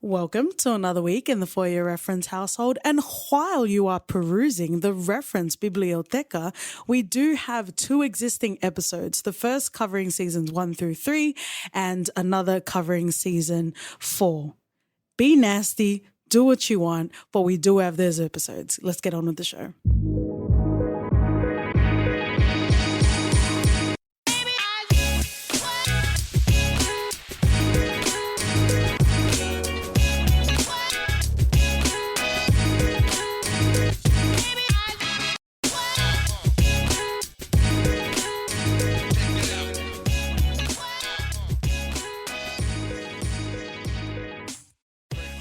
Welcome to another week in the For Your Reference household. And while you are perusing the reference biblioteca, we do have two existing episodes. The first covering seasons 1 through 3 and another covering season 4. Be nasty, do what you want, but we do have those episodes. Let's get on with the show.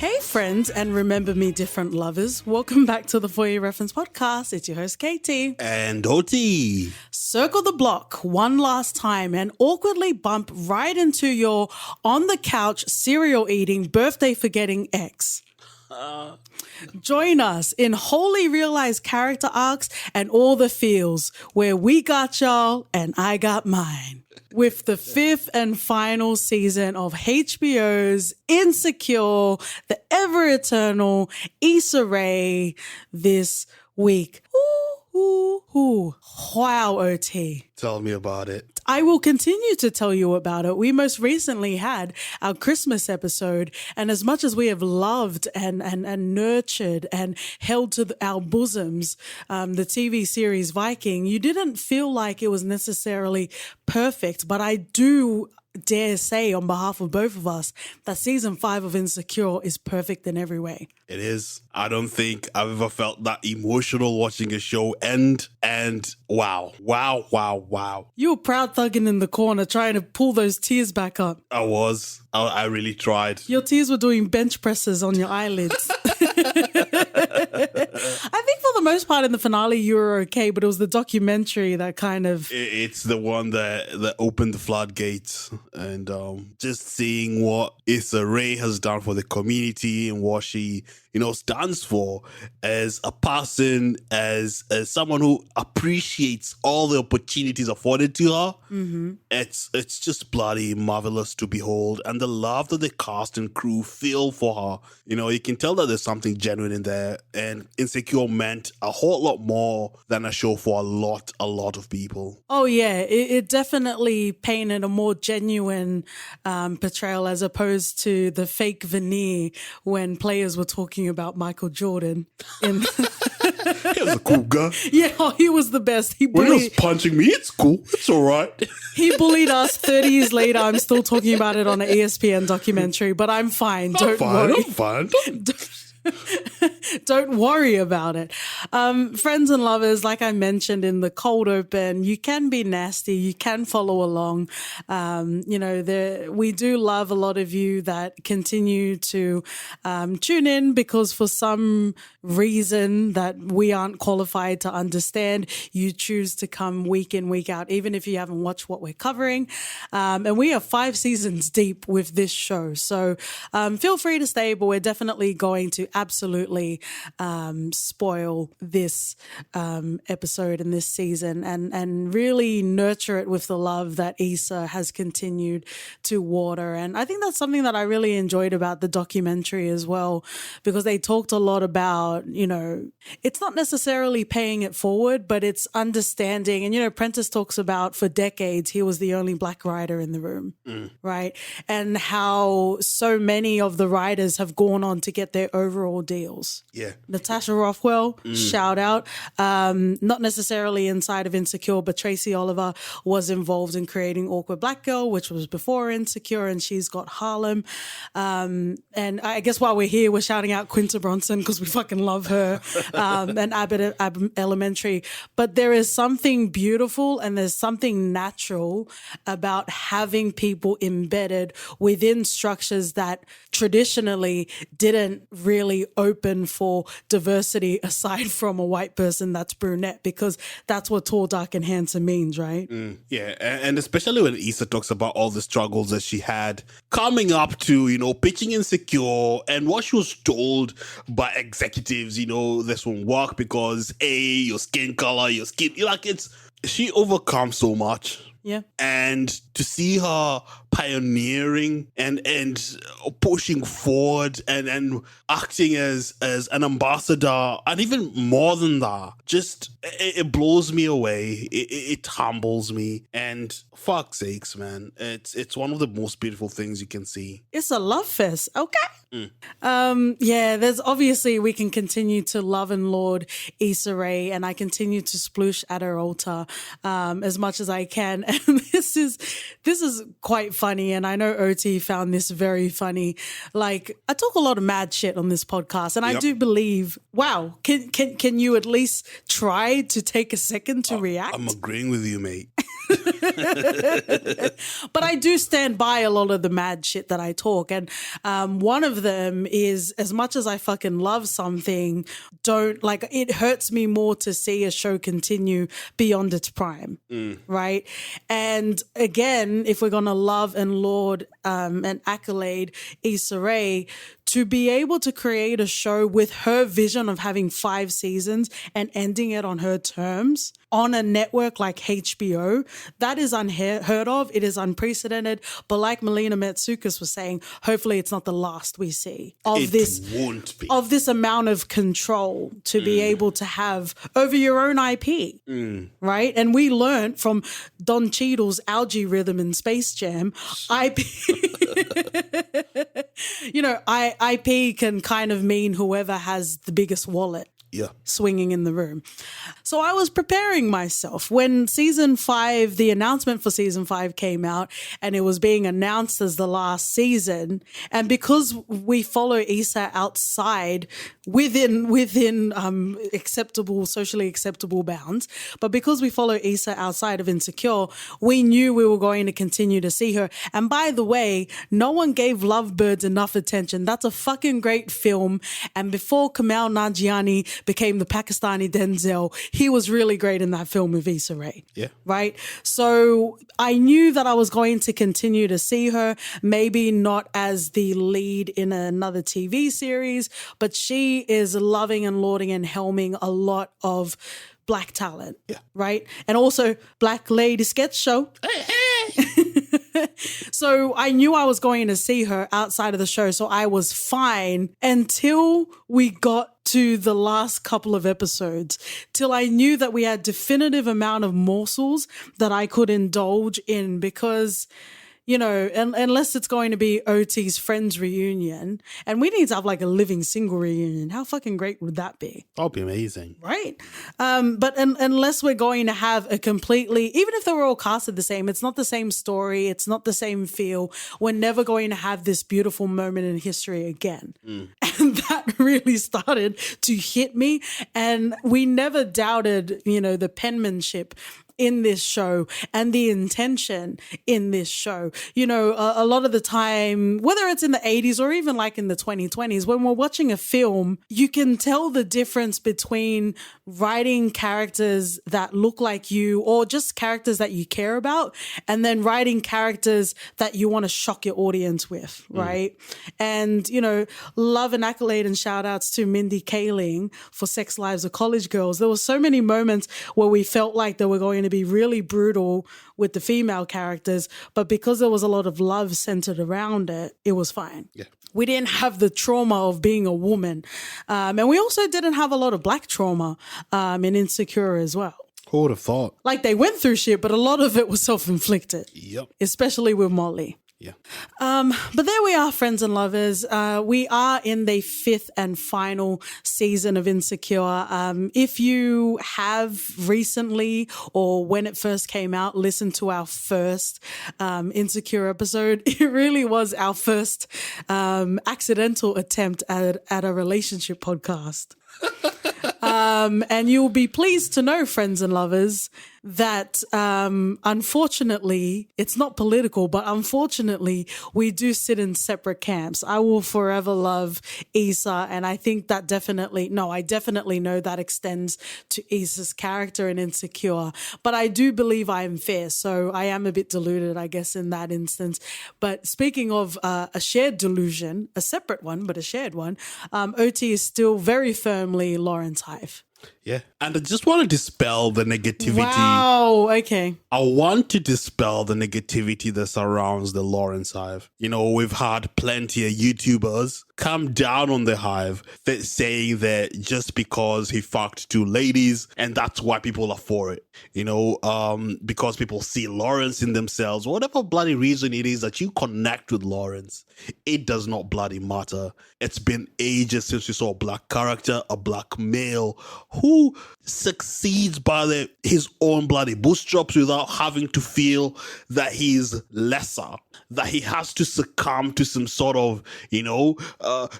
Hey friends and Remember Me Different lovers, welcome back to the For Your Reference podcast. It's your host Katie. And Oti. Circle the block one last time and awkwardly bump right into your on the couch cereal eating birthday forgetting ex. Join us in wholly realized character arcs and all the feels where we got y'all and I got mine. With the 5th and final season of HBO's Insecure, the ever-eternal Issa Rae this week. Wow, OT. Tell me about it. I will continue to tell you about it. We most recently had our Christmas episode, and as much as we have loved and nurtured and held to our bosoms the TV series Viking, you didn't feel like it was necessarily perfect, but I do dare say on behalf of both of us that season 5 of Insecure is perfect in every way. It is. I don't think I've ever felt that emotional watching a show end, and wow. You were proud thugging in the corner trying to pull those tears back up. I was. I really tried. Your tears were doing bench presses on your eyelids. I think for the most part in the finale you were okay, but it was the documentary that kind of... It's the one that opened the floodgates, and just seeing what Issa Rae has done for the community and what she, stands for as a person, as someone who appreciates all the opportunities afforded to her. Mm-hmm. It's just bloody marvelous to behold, and the love that the cast and crew feel for her. You can tell that there's something genuine in there, and Insecure meant a whole lot more than a show for a lot of people. Oh yeah, it definitely painted a more genuine portrayal as opposed to the fake veneer when players were talking about Michael Jordan. He was a cool guy. Yeah, he was the best. When he was punching me, it's cool. It's all right. He bullied us 30 years later. I'm still talking about it on an ESPN documentary, but I'm fine. Don't worry. I'm fine. Don't worry about it. Friends and lovers, like I mentioned in the cold open, you can be nasty. You can follow along. We do love a lot of you that continue to tune in because for some reason that we aren't qualified to understand, you choose to come week in, week out, even if you haven't watched what we're covering. And we are 5 seasons deep with this show. So feel free to stay, but we're definitely going to absolutely spoil this episode and this season and really nurture it with the love that Issa has continued to water. And I think that's something that I really enjoyed about the documentary as well, because they talked a lot about, it's not necessarily paying it forward, but it's understanding. And, Prentice talks about for decades, he was the only black writer in the room, right? And how so many of the writers have gone on to get their overall deals. Yeah. Natasha Rothwell, shout out. Not necessarily inside of Insecure, but Tracy Oliver was involved in creating Awkward Black Girl, which was before Insecure, and she's got Harlem. And I guess while we're here, we're shouting out Quinta Bronson because we fucking love her, and Abbott Elementary. But there is something beautiful and there's something natural about having people embedded within structures that traditionally didn't really open for diversity aside from a white person that's brunette, because that's what tall, dark, and handsome means, right? Yeah, and especially when Issa talks about all the struggles that she had coming up to, pitching Insecure and what she was told by executives, this won't work because your skin color, she overcomes so much. Yeah. And to see her pioneering and pushing forward and acting as an ambassador, and even more than that, just it blows me away. It humbles me, and fuck's sakes, man, it's one of the most beautiful things you can see. It's a love fest, okay? There's obviously, we can continue to love and laud Issa Rae, and I continue to sploosh at her altar as much as I can. And this is quite funny, and I know OT found this very funny. Like, I talk a lot of mad shit on this podcast, and I do believe, wow, can you at least try to take a second to react? I'm agreeing with you, mate. But I do stand by a lot of the mad shit that I talk. And one of them is, as much as I fucking love something, it hurts me more to see a show continue beyond its prime. Right? And again, if we're going to love and laud and accolade Issa Rae, to be able to create a show with her vision of having 5 seasons and ending it on her terms on a network like HBO, that is unheard of. It is unprecedented. But like Melina Metsukas was saying, hopefully it's not the last we see of this amount of control to be able to have over your own IP, right? And we learned from Don Cheadle's algae rhythm in Space Jam, IP. IP can kind of mean whoever has the biggest wallet. Yeah. Swinging in the room. So I was preparing myself when season 5, the announcement for season 5 came out, and it was being announced as the last season. And because we follow Issa outside within socially acceptable bounds, but because we follow Issa outside of Insecure, we knew we were going to continue to see her. And by the way, no one gave Lovebirds enough attention. That's a fucking great film. And before Kamal Nanjiani became the Pakistani Denzel, he was really great in that film with Issa Rae. Yeah. Right? So I knew that I was going to continue to see her, maybe not as the lead in another TV series, but she is loving and lauding and helming a lot of Black talent. Yeah. Right? And also Black Lady Sketch Show. So I knew I was going to see her outside of the show, so I was fine until we got to the last couple of episodes, till I knew that we had definitive amount of morsels that I could indulge in, because unless it's going to be OT's Friends reunion, and we need to have like a living single reunion. How fucking great would that be? That'll be amazing. Right. But unless we're going to have a completely, even if they were all casted the same, it's not the same story. It's not the same feel. We're never going to have this beautiful moment in history again. And that really started to hit me. And we never doubted, the penmanship in this show and the intention in this show. A lot of the time, whether it's in the 80s or even like in the 2020s, when we're watching a film, you can tell the difference between writing characters that look like you or just characters that you care about, and then writing characters that you want to shock your audience with, right? And, love and accolade and shout outs to Mindy Kaling for Sex Lives of College Girls. There were so many moments where we felt like they were going to be really brutal with the female characters, but because there was a lot of love centered around it, it was fine. Yeah. We didn't have the trauma of being a woman. And we also didn't have a lot of Black trauma in Insecure as well. Who would have thought? Like, they went through shit, but a lot of it was self-inflicted. Yep. Especially with Molly. Yeah. But there we are, friends and lovers. We are in the 5th and final season of Insecure. If you have recently, or when it first came out, listened to our first Insecure episode, it really was our first accidental attempt at a relationship podcast. And you'll be pleased to know, friends and lovers, that unfortunately, it's not political, but unfortunately, we do sit in separate camps. I will forever love Issa, and I think that I definitely know that extends to Issa's character in Insecure. But I do believe I am fair, so I am a bit deluded, I guess, in that instance. But speaking of a shared delusion, a separate one, but a shared one, OT is still very firmly Lawrence Hive. Yeah. And I just want to dispel the negativity. Wow. Okay. I want to dispel the negativity that surrounds the Lawrence Hive. You know, we've had plenty of YouTubers come down on the Hive saying that just because he fucked two ladies and that's why people are for it. You know, because people see Lawrence in themselves, whatever bloody reason it is that you connect with Lawrence, it does not bloody matter. It's been ages since we saw a black character, a black male who succeeds by his own bloody bootstraps without having to feel that he's lesser, that he has to succumb to some sort of, you know,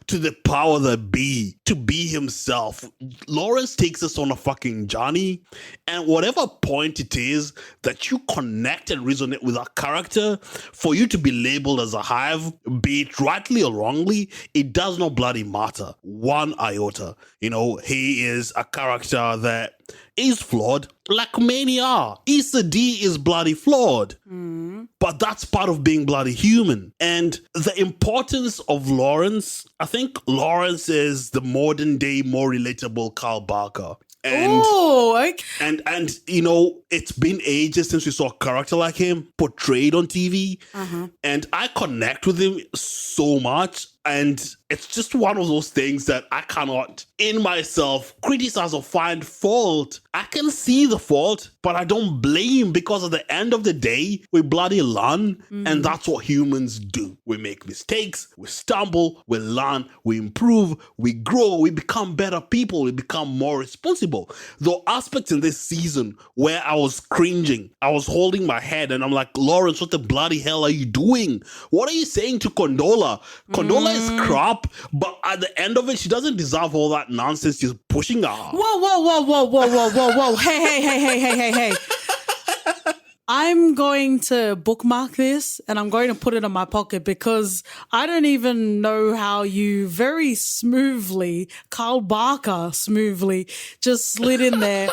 to the power that be, to be himself. Lawrence takes us on a fucking journey, and whatever point it is that you connect and resonate with that character, for you to be labeled as a Hive, be it rightly or wrongly, it does not bloody matter one iota. You know, he is a character that is flawed, like many are. Issa D is bloody flawed. But that's part of being bloody human. And the importance of Lawrence, I think Lawrence is the modern day, more relatable Carl Barker. And, okay. and you know, it's been ages since we saw a character like him portrayed on TV. And I connect with him so much. And it's just one of those things that I cannot, in myself, criticize or find fault. I can see the fault, but I don't blame, because at the end of the day, we bloody learn. And that's what humans do. We make mistakes, we stumble, we learn, we improve, we grow, we become better people, we become more responsible. There are aspects in this season where I was cringing. I was holding my head and I'm like, Lawrence, what the bloody hell are you doing? What are you saying to Condola? Condola is crap, but at the end of it, she doesn't deserve all that nonsense you're pushing her. Whoa. Hey. I'm going to bookmark this and I'm going to put it in my pocket, because I don't even know how you very smoothly, Carl Barker smoothly, just slid in there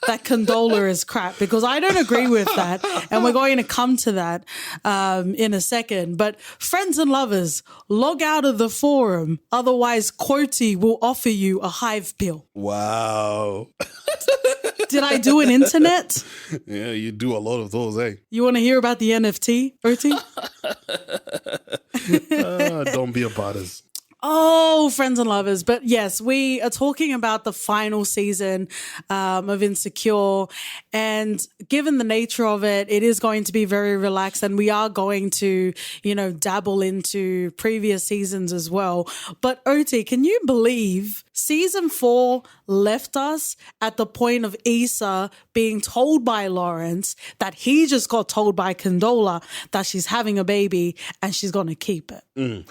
that Condola is crap, because I don't agree with that. And we're going to come to that in a second. But friends and lovers, log out of the forum. Otherwise, Quoty will offer you a Hive pill. Wow. Did I do an internet? Yeah, you do a lot of those, eh? You want to hear about the NFT, Oti? Don't be about us. Oh, friends and lovers. But yes, we are talking about the final season of Insecure. And given the nature of it, it is going to be very relaxed. And we are going to, you know, dabble into previous seasons as well. But Oti, can you believe season 4 left us at the point of Issa being told by Lawrence that he just got told by Condola that she's having a baby and she's going to keep it.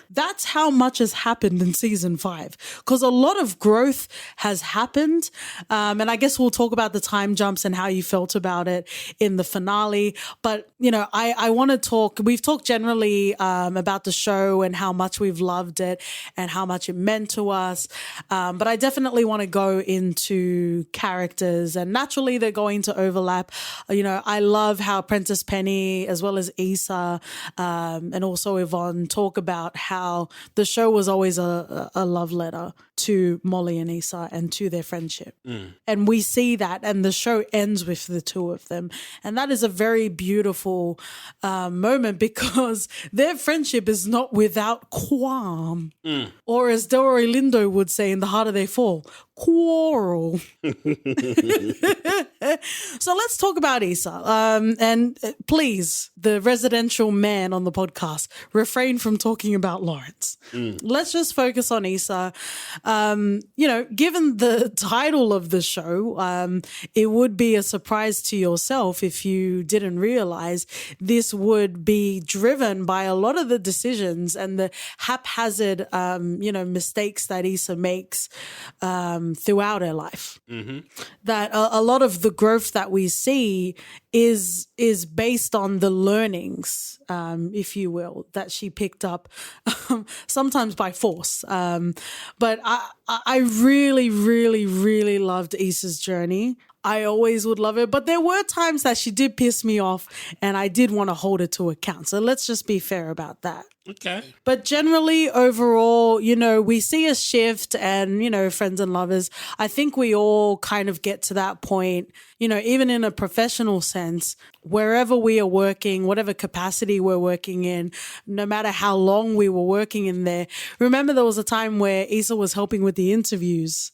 That's how much has happened in season 5, because a lot of growth has happened. And I guess we'll talk about the time jumps and how you felt about it in the finale. But, you know, I want to talk, we've talked generally about the show and how much we've loved it and how much it meant to us. But I definitely want to go into characters, and naturally they're going to overlap. You know, I love how Prentice Penny as well as Issa and also Yvonne talk about how the show was always a love letter to Molly and Issa and to their friendship. And we see that, and the show ends with the two of them. And that is a very beautiful moment, because their friendship is not without qualm. Or as Delroy Lindo would say in The Harder They Fall, quarrel. So let's talk about Issa. And please, the residential man on the podcast, refrain from talking about Lawrence. Let's just focus on Issa. You know, given the title of the show, it would be a surprise to yourself if you didn't realize this would be driven by a lot of the decisions and the haphazard, you know, mistakes that Issa makes throughout her life. That a lot of the growth that we see is based on the learnings, if you will, that she picked up, sometimes by force. But I really, really, really loved Issa's journey. I always would love it. But there were times that she did piss me off and I did want to hold her to account. So let's just be fair about that. Okay. But generally, overall, we see a shift and, friends and lovers, I think we all kind of get to that point, even in a professional sense, wherever we are working, whatever capacity we're working in, no matter how long we were working in there. Remember, there was a time where Issa was helping with the interviews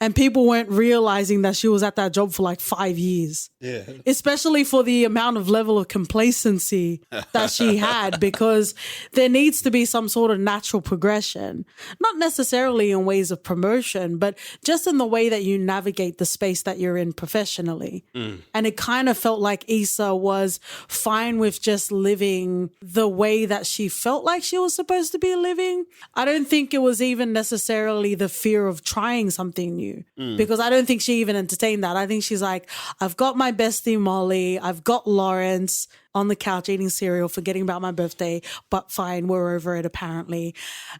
and people weren't realizing that she was at that job for like 5 years. Yeah. Especially for the amount of level of complacency that she had, because there needs to be some sort of natural progression, not necessarily in ways of promotion, but just in the way that you navigate the space that you're in professionally. And it kind of felt like Issa was fine with just living the way that she felt like she was supposed to be living. I don't think it was even necessarily the fear of trying something new, because I don't think she even entertained that. I think she's like, I've got my bestie Molly, I've got Lawrence on the couch eating cereal, forgetting about my birthday, but fine, we're over it apparently.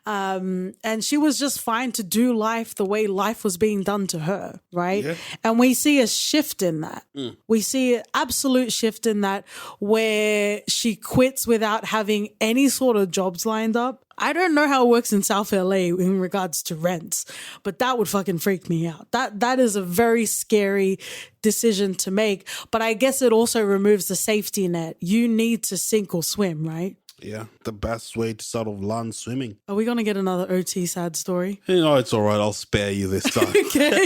And she was just fine to do life the way life was being done to her, right? Yeah. And we see a shift in that. We see an absolute shift in that, where she quits without having any sort of jobs lined up. I don't know how it works in South LA in regards to rents, but that would fucking freak me out. That is a very scary decision to make, but I guess it also removes the safety net. You need to sink or swim, right? Yeah, the best way to sort of learn swimming. Are we going to get another OT sad story? It's all right. I'll spare you this time. Okay.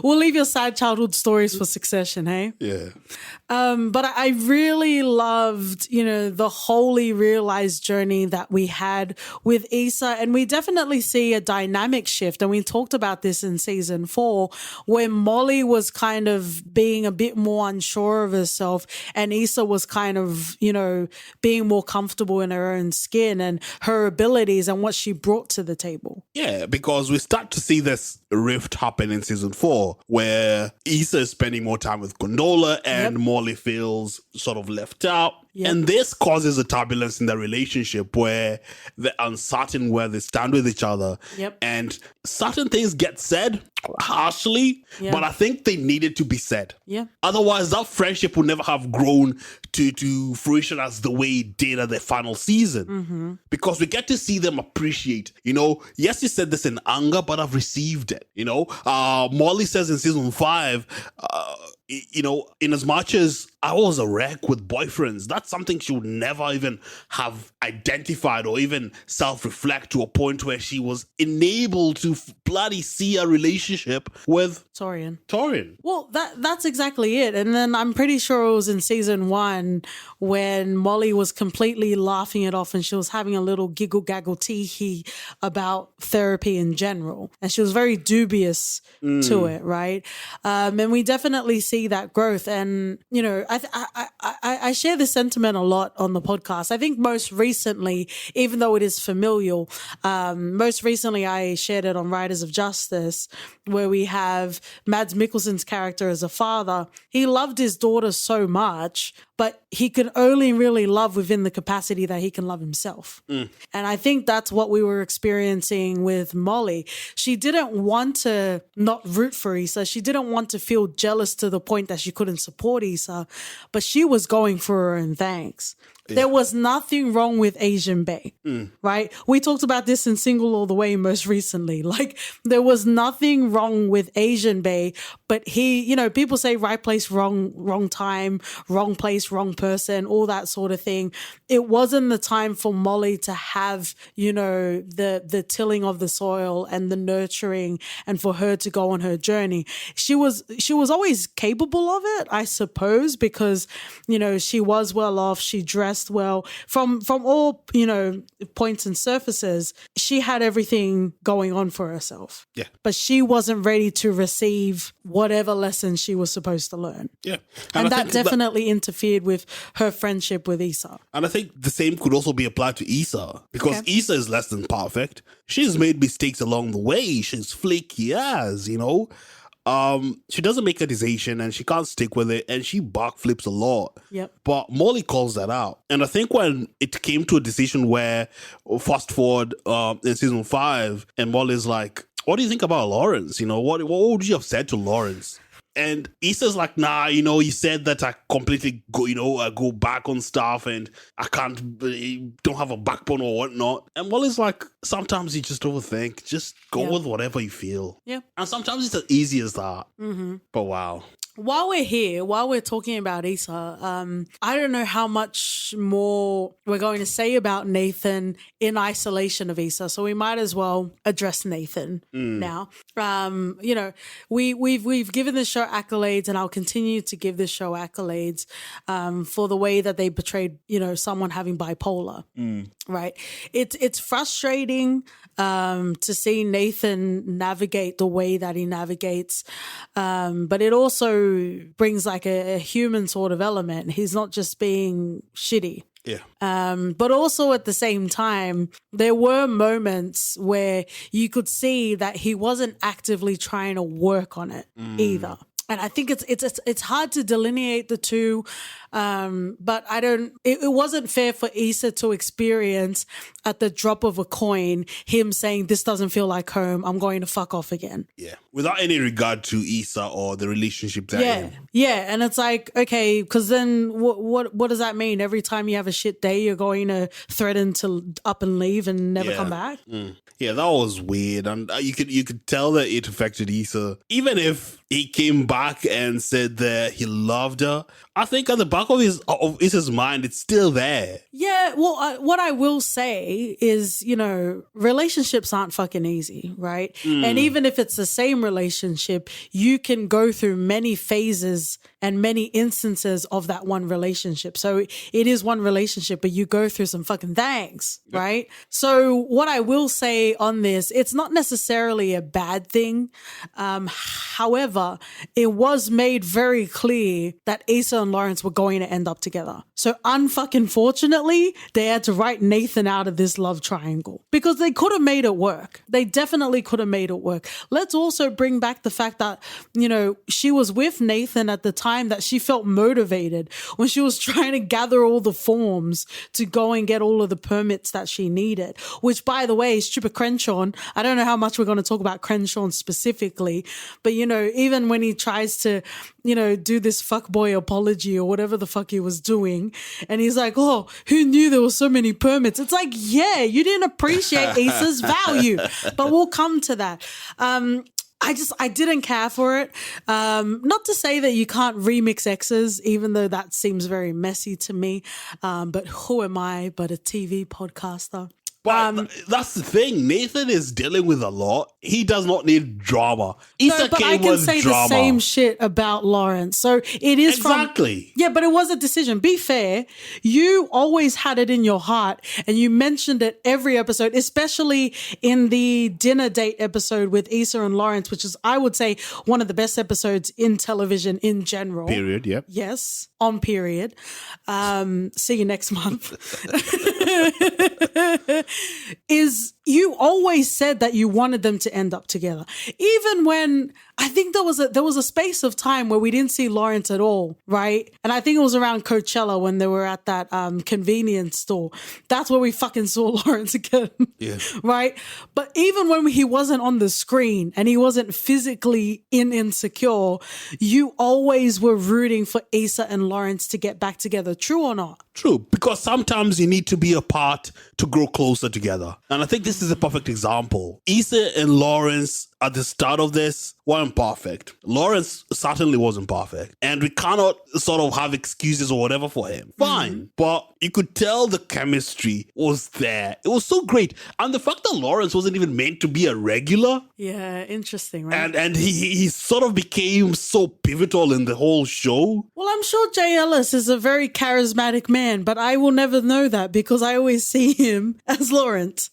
We'll leave your sad childhood stories for Succession, hey? Yeah. But I really loved, the wholly realized journey that we had with Issa. And we definitely see a dynamic shift. And we talked about this in season 4, where Molly was kind of being a bit more unsure of herself. And Issa was kind of, being more comfortable in her own skin and her abilities and what she brought to the table. Yeah, because we start to see this rift happen in season 4, where Issa is spending more time with Gondola and Molly feels sort of left out. Yep. And this causes a turbulence in the relationship where they're uncertain where they stand with each other. Yep. And certain things get said harshly, but I think they needed to be said. Yeah. Otherwise, that friendship would never have grown to fruition as the way it did at the final season. Because we get to see them appreciate, yes, you said this in anger, but I've received it. Molly says in season 5, in as much as I was a wreck with boyfriends, that's something she would never even have identified or even self-reflect to a point where she was enabled to bloody see a relationship with Torian. Well, that's exactly it. And then I'm pretty sure it was in season 1 when Molly was completely laughing it off and she was having a little giggle gaggle tee-hee about therapy in general. And she was very dubious to it, right? And we definitely see that growth. And, I share this sentiment a lot on the podcast. I think most recently, even though it is familial, most recently I shared it on Riders of Justice, where we have Mads Mikkelsen's character as a father. He loved his daughter so much, but he could only really love within the capacity that he can love himself. And I think that's what we were experiencing with Molly. She didn't want to not root for Issa. She didn't want to feel jealous to the point that she couldn't support Issa, but she was going for her own thanks. Yeah. There was nothing wrong with Asian Bay, right? We talked about this in Single All the Way most recently. Like, there was nothing wrong with Asian Bay, but he, people say right place, wrong time, wrong place, wrong person, all that sort of thing. It wasn't the time for Molly to have, the tilling of the soil and the nurturing, and for her to go on her journey. She was always capable of it, I suppose, because, she was well off, she dressed well from all, points and surfaces. She had everything going on for herself. Yeah. But she wasn't ready to receive whatever lesson she was supposed to learn. Yeah. And that definitely interfered with her friendship with Issa. And I think the same could also be applied to Issa, because Issa is less than perfect. She's made mistakes along the way. She's flaky as, she doesn't make a decision and she can't stick with it, and she backflips a lot. Yep. But Molly calls that out. And I think when it came to a decision where, fast forward in season 5, and Molly's like, what do you think about Lawrence? What would you have said to Lawrence? And Issa's like, nah, you said that I completely go back on stuff and I don't have a backbone or whatnot. And Wally's like, sometimes you just overthink. Just go with whatever you feel. Yeah. And sometimes it's as easy as that. Mm-hmm. But wow. While we're talking about Issa, I don't know how much more we're going to say about Nathan in isolation of Issa, so we might as well address Nathan now. We've given this show accolades, and I'll continue to give this show accolades for the way that they portrayed, someone having bipolar. Right? It's frustrating to see Nathan navigate the way that he navigates, but it also brings like a human sort of element. He's not just being shitty. Yeah. But also at the same time, there were moments where you could see that he wasn't actively trying to work on it either. And I think it's hard to delineate the two, but it wasn't fair for Issa to experience at the drop of a coin him saying, this doesn't feel like home, I'm going to fuck off again. Yeah, without any regard to Issa or the relationship they're in. Yeah, and it's like, okay, because then what does that mean? Every time you have a shit day, you're going to threaten to up and leave and never come back? Yeah, that was weird, and you could tell that it affected Issa. Even if he came back and said that he loved her, I think at the back of Issa's mind, it's still there. Yeah, well, what I will say is, relationships aren't fucking easy, right? And even if it's the same relationship, you can go through many phases and many instances of that one relationship. So it is one relationship, but you go through some fucking things, right? So what I will say on this, it's not necessarily a bad thing. However, it was made very clear that Issa and Lawrence were going to end up together. So unfucking fortunately, they had to write Nathan out of this love triangle because they could have made it work. They definitely could have made it work. Let's also bring back the fact that, she was with Nathan at the time that she felt motivated when she was trying to gather all the forms to go and get all of the permits that she needed, which, by the way, stupid Crenshaw, I don't know how much we're going to talk about Crenshaw specifically, but, even when he tries to, do this fuckboy apology or whatever the fuck he was doing, and he's like, oh, who knew there were so many permits? It's like, yeah, you didn't appreciate Issa's value, but we'll come to that. I didn't care for it. Not to say that you can't remix exes, even though that seems very messy to me. But who am I but a TV podcaster? But that's the thing. Nathan is dealing with a lot. He does not need drama. Issa but I can say drama. The same shit about Lawrence. So it is exactly. Yeah, but it was a decision. Be fair. You always had it in your heart, and you mentioned it every episode, especially in the dinner date episode with Issa and Lawrence, which is, I would say, one of the best episodes in television in general. Period. Yep. Yes, on period. See you next month. Is you always said that you wanted them to end up together. Even when I think there was a space of time where we didn't see Lawrence at all, right? And I think it was around Coachella when they were at that convenience store. That's where we fucking saw Lawrence again. Yeah. Right? But even when he wasn't on the screen and he wasn't physically in Insecure, you always were rooting for Issa and Lawrence to get back together. True or not? True, because sometimes you need to be apart to grow closer together. And I think this is a perfect example. Issa and Lawrence at the start of this weren't perfect. Lawrence certainly wasn't perfect. And we cannot sort of have excuses or whatever for him. Fine. But you could tell the chemistry was there. It was so great. And the fact that Lawrence wasn't even meant to be a regular. Yeah, interesting, right? And he sort of became so pivotal in the whole show. Well, I'm sure Jay Ellis is a very charismatic man, but I will never know that because I always see him as Lawrence.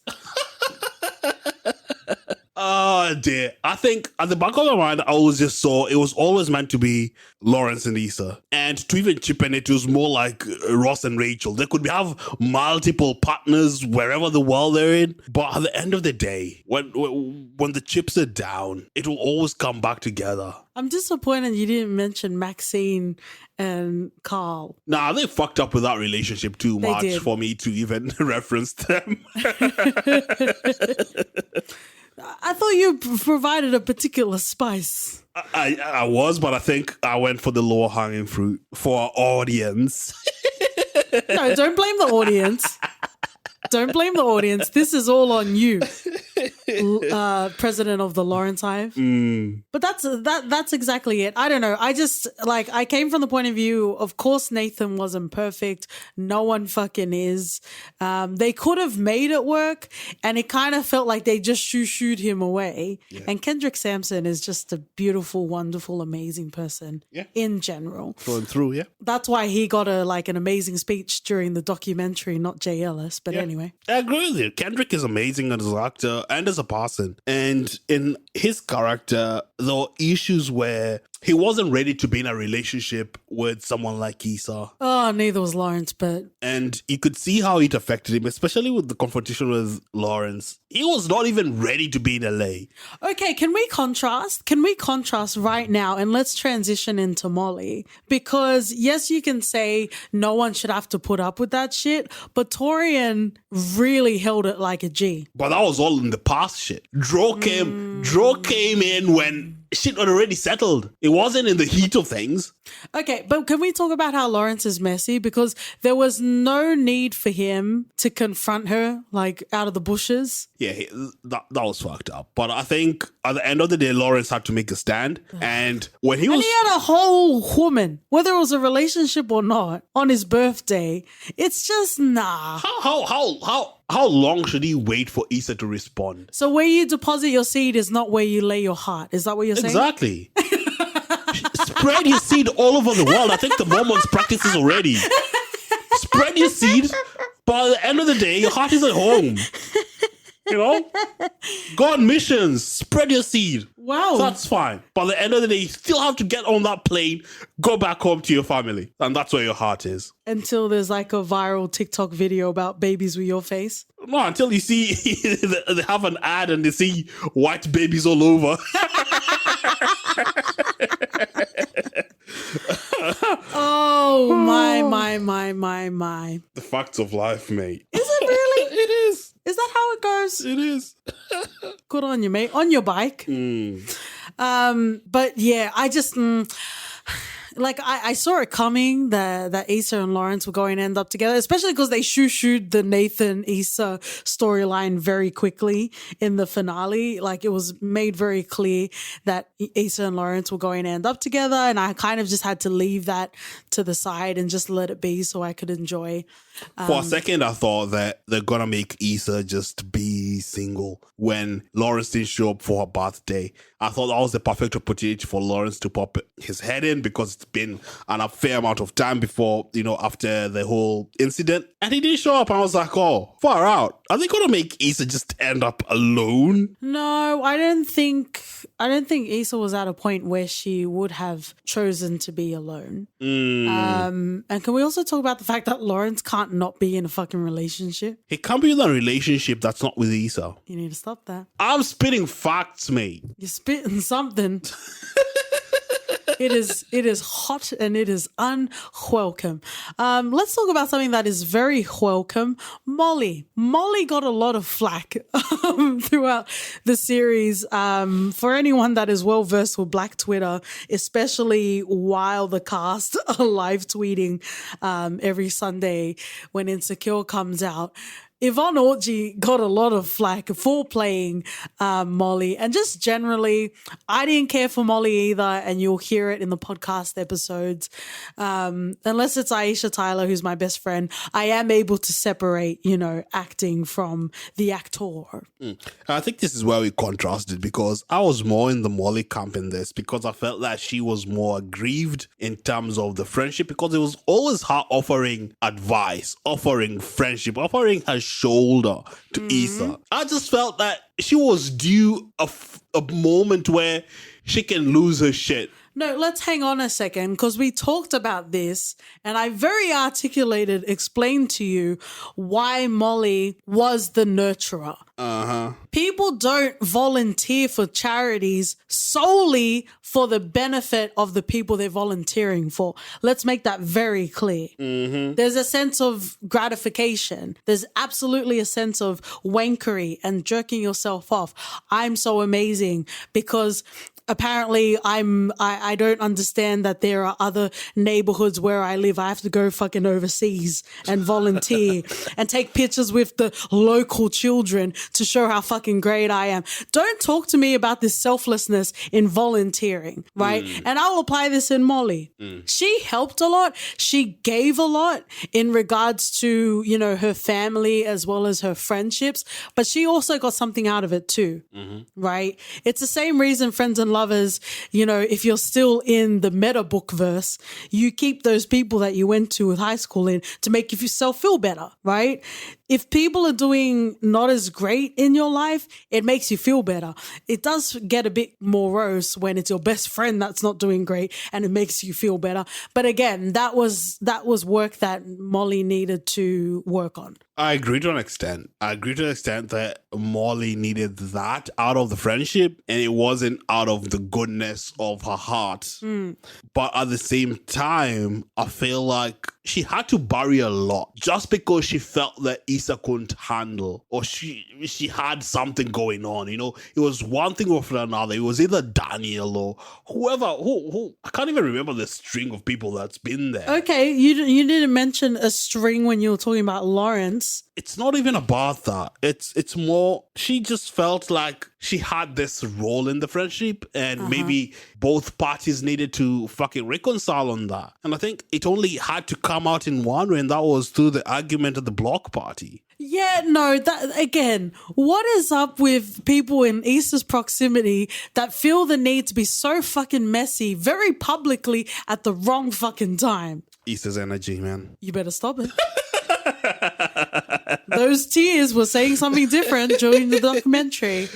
Oh dear. I think at the back of my mind, I always just saw it was always meant to be Lawrence and Issa. And to even chip in it was more like Ross and Rachel. They could have multiple partners wherever the world they're in. But at the end of the day, when the chips are down, it will always come back together. I'm disappointed you didn't mention Maxine and Carl. Nah, they fucked up with that relationship too much for me to even reference them. I thought you provided a particular spice. I was, but I think I went for the lower hanging fruit for our audience. No, don't blame the audience. Don't blame the audience. This is all on you, president of the Lawrence Hive. But that's exactly it. I don't know. I just I came from the point of view, of course, Nathan wasn't perfect. No one fucking is. They could have made it work, and it kind of felt like they just shooed him away. Yeah. And Kendrick Sampson is just a beautiful, wonderful, amazing person in general. Through and through, yeah. That's why he got an amazing speech during the documentary, not Jay Ellis. But anyway. I agree with you. Kendrick is amazing as an actor and as a person. And in his character, there were issues where he wasn't ready to be in a relationship with someone like Issa. Oh, neither was Lawrence, but... And you could see how it affected him, especially with the confrontation with Lawrence. He was not even ready to be in LA. Okay, can we contrast? Can we contrast right now? And let's transition into Molly. Because, yes, you can say no one should have to put up with that shit, but Torian really held it like a G. But that was all in the past shit. Dro came in when shit had already settled. It wasn't in the heat of things. Okay, but can we talk about how Lawrence is messy? Because there was no need for him to confront her, out of the bushes. Yeah, that was fucked up. But I think at the end of the day, Lawrence had to make a stand. And when he had a whole woman, whether it was a relationship or not, on his birthday. It's just, nah. How long should he wait for Issa to respond? So where you deposit your seed is not where you lay your heart. Is that what you're saying? Exactly. Spread your seed all over the world. I think the Mormons practice this already. Spread your seed, but at the end of the day, your heart is at home. You know? Go on missions. Spread your seed. Wow. That's fine. But at the end of the day, you still have to get on that plane, go back home to your family. And that's where your heart is. Until there's a viral TikTok video about babies with your face. No, until you see they have an ad and they see white babies all over. Oh, my. The facts of life, mate. Is it really? It is. Is that how it goes? It is. Good on you, mate. On your bike. But yeah, I just... I saw it coming that Issa and Lawrence were going to end up together, especially because they shooed the Nathan Issa storyline very quickly in the finale. It was made very clear that Issa and Lawrence were going to end up together, and I kind of just had to leave that to the side and just let it be so I could enjoy. For a second, I thought that they're going to make Issa just be single when Lawrence didn't show up for her birthday. I thought that was the perfect opportunity for Lawrence to pop his head in because it's been a fair amount of time before, after the whole incident. And he didn't show up. I was like, oh, far out. Are they going to make Issa just end up alone? No, I don't think Issa was at a point where she would have chosen to be alone. And can we also talk about the fact that Lawrence can't not be in a fucking relationship? He can't be in a relationship that's not with Issa. You need to stop that. I'm spitting facts, mate. You're spitting something. It is hot and it is unwelcome. Let's talk about something that is very welcome. Molly got a lot of flack throughout the series. For anyone that is well versed with Black Twitter, especially while the cast are live tweeting every Sunday when Insecure comes out. Yvonne Orji got a lot of flack for playing Molly, and just generally, I didn't care for Molly either, and you'll hear it in the podcast episodes. Unless it's Aisha Tyler, who's my best friend, I am able to separate, acting from the actor. I think this is where we contrasted because I was more in the Molly camp in this because I felt that she was more aggrieved in terms of the friendship because it was always her offering advice, offering friendship, offering her shoulder to Issa. I just felt that she was due a moment where she can lose her shit. No, let's hang on a second because we talked about this and I very articulated, explained to you why Molly was the nurturer. People don't volunteer for charities solely for the benefit of the people they're volunteering for. Let's make that very clear. There's a sense of gratification. There's absolutely a sense of wankery and jerking yourself off. I'm so amazing because apparently I don't understand that there are other neighborhoods where I live. I have to go fucking overseas and volunteer and take pictures with the local children to show how fucking great I am. Don't talk to me about this selflessness in volunteering, right? And I'll apply this in Molly. She helped a lot. She gave a lot in regards to, you know, her family as well as her friendships, but she also got something out of it too, right? It's the same reason, friends and lovers, you know, if you're still in the meta book verse, you keep those people that you went to with high school in to make yourself feel better, right? If people are doing not as great in your life, it makes you feel better. It does get a bit morose when it's your best friend that's not doing great and it makes you feel better. But again, that was work that Molly needed to work on. I agree to an extent. I agree to the extent that Molly needed that out of the friendship, and it wasn't out of the goodness of her heart. But at the same time, I feel like she had to bury a lot just because she felt that Issa couldn't handle, or she had something going on. You know, it was one thing over another. It was either Daniel or whoever. Who I can't even remember the string of people that's been there. Okay, you didn't mention a string when you were talking about Lawrence. It's not even about that. It's more, she just felt like she had this role in the friendship, and maybe both parties needed to fucking reconcile on that. And I think it only had to come out in one way, and that was through the argument at the block party. Yeah, no, that again, what is up with people in Issa's proximity that feel the need to be so fucking messy very publicly at the wrong fucking time? Issa's energy, man. You better stop it. Those tears were saying something different during the documentary.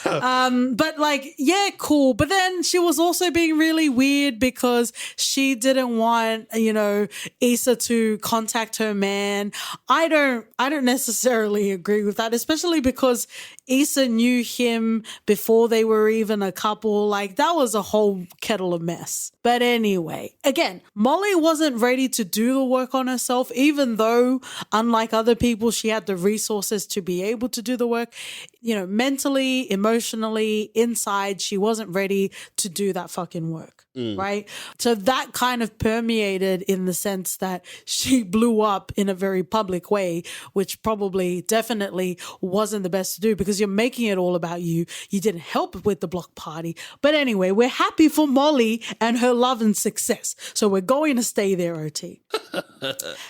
But like, yeah, cool. But then she was also being really weird because she didn't want, you know, Issa to contact her man. I don't necessarily agree with that, especially because Issa knew him before they were even a couple. Like, that was a whole kettle of mess. But anyway, again, Molly wasn't ready to do the work on herself, even though, unlike other people, she had the resources to be able to do the work. You know, mentally, emotionally, inside, she wasn't ready to do that fucking work. Right? So that kind of permeated in the sense that she blew up in a very public way, which probably definitely wasn't the best to do because you're making it all about you. You didn't help with the block party. But anyway, we're happy for Molly and her love and success. So we're going to stay there, OT.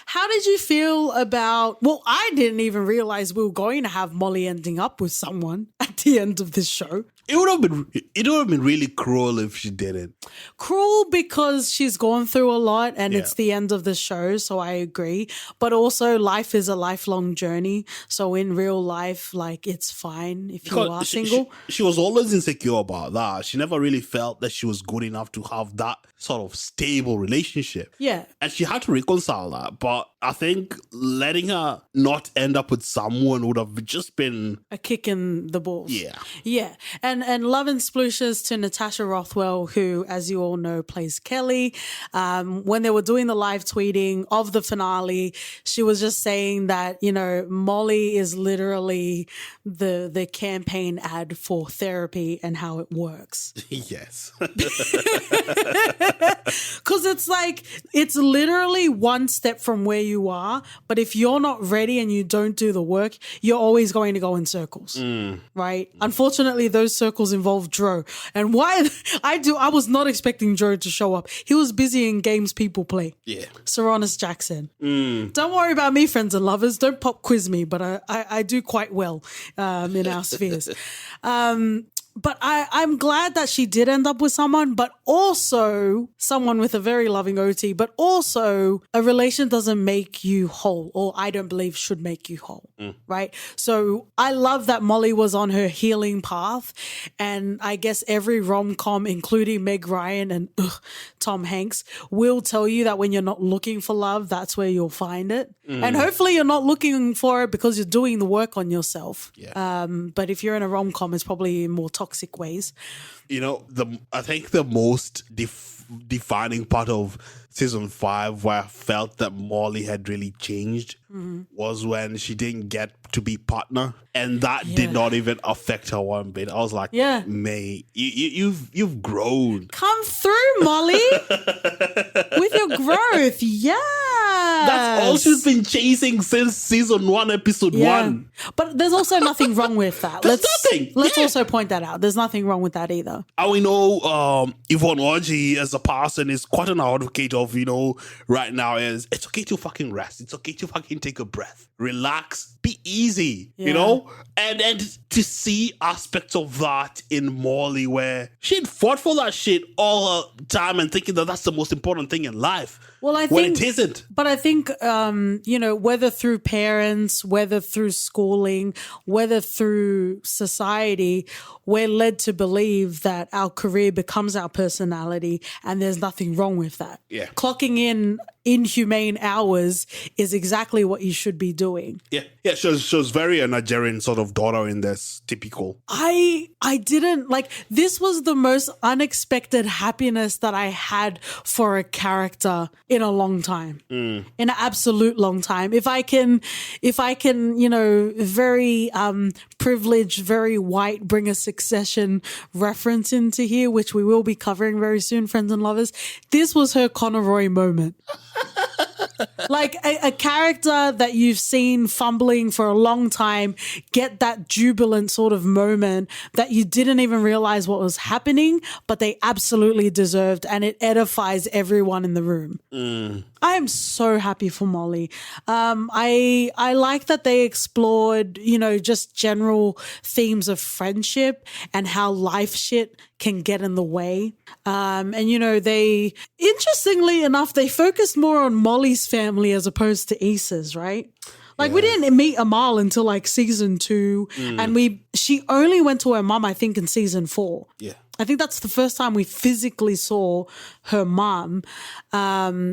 How did you feel about, well, I didn't even realize we were going to have Molly ending up with someone at the end of this show. It would have been really cruel if she didn't. Cruel because she's gone through a lot and it's the end of the show, so I agree. But also, life is a lifelong journey. So in real life, like, it's fine if you are single. She was always insecure about that. She never really felt that she was good enough to have that sort of stable relationship. Yeah. And she had to reconcile that. But I think letting her not end up with someone would have just been a kick in the balls. Yeah. Yeah. And love and splooshes to Natasha Rothwell, who, as you all know, plays Kelly. When they were doing the live tweeting of the finale, she was just saying that, you know, Molly is literally the campaign ad for therapy and how it works. Yes. Because it's like, it's literally one step from where you are, but if you're not ready and you don't do the work, you're always going to go in circles, right? Unfortunately, those circles involve Dro. And why I was not expecting Dro to show up. He was busy in games people play. Yeah. Saronis Jackson. Don't worry about me, friends and lovers. Don't pop quiz me, but I do quite well in our spheres. But I'm glad that she did end up with someone, but also someone with a very loving OT, but also a relation doesn't make you whole, or I don't believe should make you whole, right? So I love that Molly was on her healing path, and I guess every rom-com, including Meg Ryan and Tom Hanks, will tell you that when you're not looking for love, that's where you'll find it. And hopefully you're not looking for it because you're doing the work on yourself. Yeah. But if you're in a rom-com, it's probably more toxic toxic ways. You know, I think the most defining part of season 5 where I felt that Molly had really changed was when she didn't get to be partner, and that did not even affect her one bit. I was like, May, you've grown. Come through, Molly, with your growth. Yeah. That's all she's been chasing since season 1, episode 1. But there's also nothing wrong with that. Let's also point that out. There's nothing wrong with that either. And we know Yvonne Orji as a person is quite an advocate of, right now is it's okay to fucking rest. It's okay to fucking take a breath. Relax. Be easy, And to see aspects of that in Molly where she'd fought for that shit all her time and thinking that that's the most important thing in life. Well, I think when it isn't. But I think, whether through parents, whether through schooling, whether through society, we're led to believe that our career becomes our personality, and there's nothing wrong with that. Yeah. Clocking in inhumane hours is exactly what you should be doing. Yeah. She was very a Nigerian sort of daughter in this, typical. I didn't, this was the most unexpected happiness that I had for a character in a long time. In an absolute long time. If I can, very privileged, very white, bring a Succession reference into here, which we will be covering very soon, friends and lovers. This was her Conroy moment. Like a character that you've seen fumbling for a long time get that jubilant sort of moment that you didn't even realize what was happening, but they absolutely deserved, and it edifies everyone in the room. I am so happy for Molly. I like that they explored, just general themes of friendship and how life shit can get in the way. They, interestingly enough, they focused more on Molly's family as opposed to Issa's, right? We didn't meet Amal until season 2, and she only went to her mum, I think, in season 4. Yeah. I think that's the first time we physically saw her mum,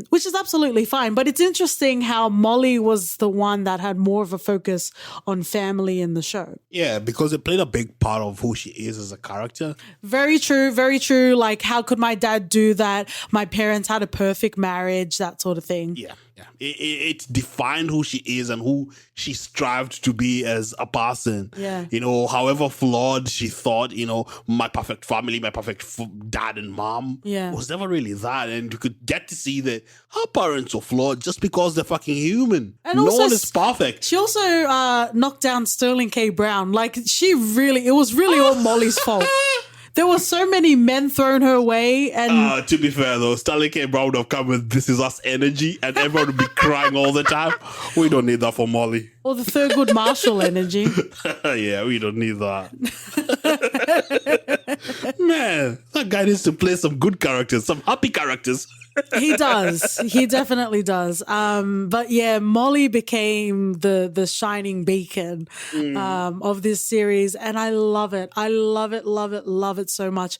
which is absolutely fine. But it's interesting how Molly was the one that had more of a focus on family in the show. Yeah, because it played a big part of who she is as a character. Very true, very true. How could my dad do that? My parents had a perfect marriage, that sort of thing. Yeah. It defined who she is and who she strived to be as a person. Yeah. However flawed she thought, my perfect family, my perfect dad and mom was never really that. And you could get to see that her parents were flawed just because they're fucking human. And no one is perfect. She also knocked down Sterling K. Brown. It was really all Molly's fault. There were so many men thrown her way. And to be fair, though, Sterling K. Brown would have come with "This Is Us" energy and everyone would be crying all the time. We don't need that for Molly. Or the Thurgood Marshall energy. Yeah, we don't need that. Man, that guy needs to play some good characters, some happy characters. He does. He definitely does. But yeah, Molly became the shining beacon of this series, and I love it. I love it, love it, love it so much.